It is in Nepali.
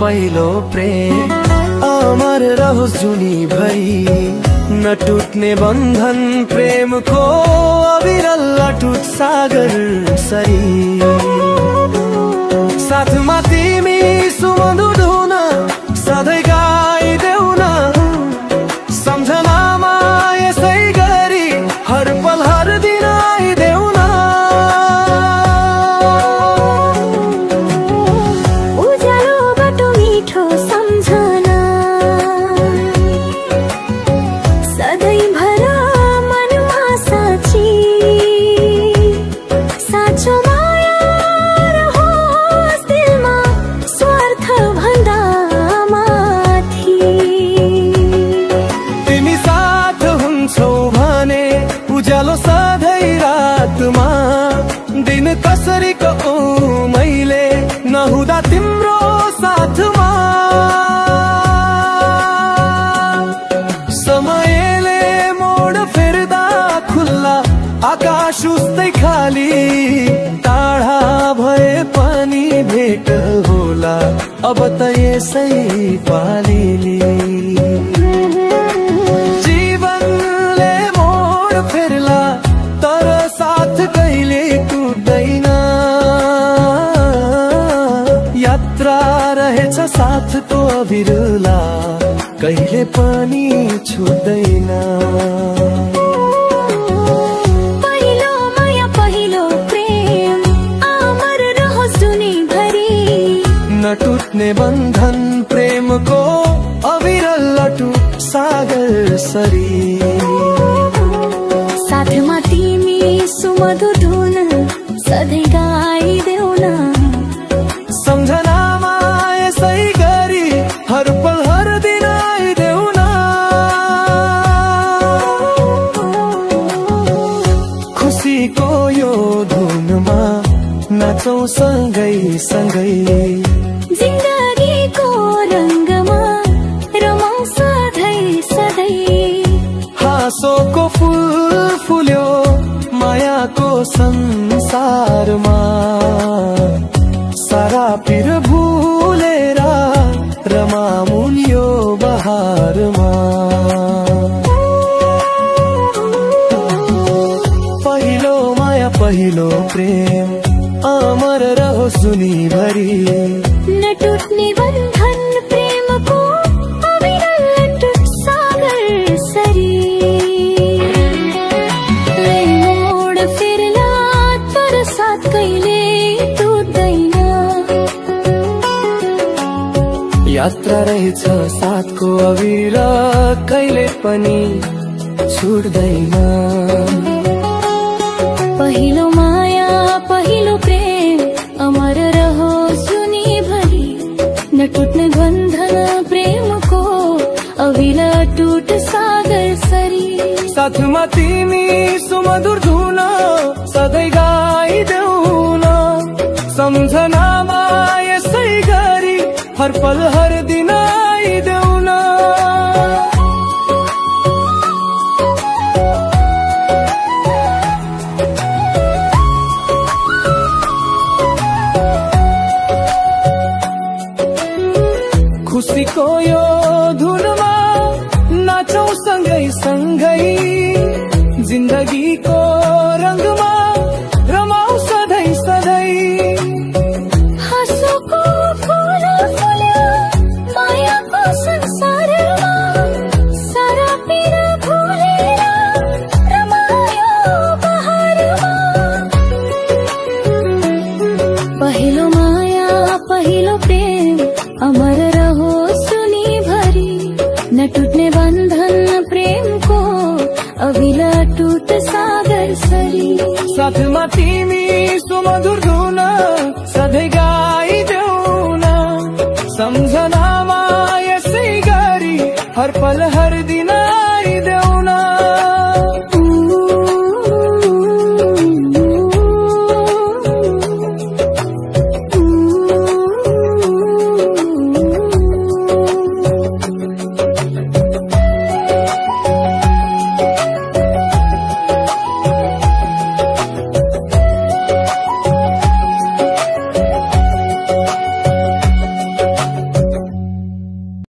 पहिलो प्रेम अमर रहोस् जुनी भरी न टुट्ने बन्धन प्रेमको अविरल अटुट सागर सरी साथमा तिमी सुमधुर धुन सधैँ गाइदेऊ न सम्झनामा यसै गरी हर पल हर दिन आइदेऊ न उज्यालोबाट मिठो सम्झना सधैँभर मनमा साँची साँचो माया रहोस् दिलमा स्वार्थ भन्दा माथि तिमी साथ हुन्छौ भने उज्यालो सधैँ रातमा दिन कसरी को मैले नहुँदा तिम्रो साथमा समयले मोड फेर्दा खुल्ला आकाश उस्तै खाली टाढा भए पनि भेट होला अब त यसै पालिली जीवनले मोड फेर्ला तर साथ कहिले टुट्दैन यात्रा रहेछ साथको अविरला कहिले पनि छुट्दैन पहिलो माया पहिलो प्रेम अमर रहोस् जुनीभरि न टुट्ने बन्धन प्रेमको अविरल अटुट सागर सरी साथमा तिमी सुमधुर धुन सधैँ गाइदेऊ न सम्झनामा यसै गरी हर पल हर दिन आइदेऊ न खुसीको यो धुनमा नाचौं सँगै सँगै जिन्दगीको रङ्गमा रमाउँ सधैँ सधैँ हाँसोको फुल फुल्यो मायाको संसारमा सारा पिर भुलेर रमाउन् यो बहारमा पहिलो माया पहिलो प्रेम अमर रहोस् जुनीभरि न टुट्ने बन्धन प्रेमको अविरल अटुट सागर सरी मोड फेर्ला तर साथ कहिले टुट्दैन यात्रा रहेछ साथको अविर कहिले पनि छुट्दैन पहिलो माया पहिलो प्रेम अमर रहोस् जुनीभरि न टुट्ने बन्धन प्रेमको अविरल अटुट सागर सरी साथमा तिमी सुमधुर धुन सधैँ गाइदेऊ न सम्झनामा यसै गरी हर पल हर दिन आइदेऊ न खुसीको यो धुनमा नाचौं सँगै सँगै जिन्दगीको रङ्गमा रमाउँ सधैँ सधैँ हाँसोको फुल फुल्यो मायाको संसारमा सारा पिर भुलेर रमायो बहारमा पहिलो माया पहिलो प्रेम अमर रहोस् जुनीभरि न टुट्ने बन्धन प्रेमको अविरल अटुट सागर सरी साथमा तिमी सुमधुर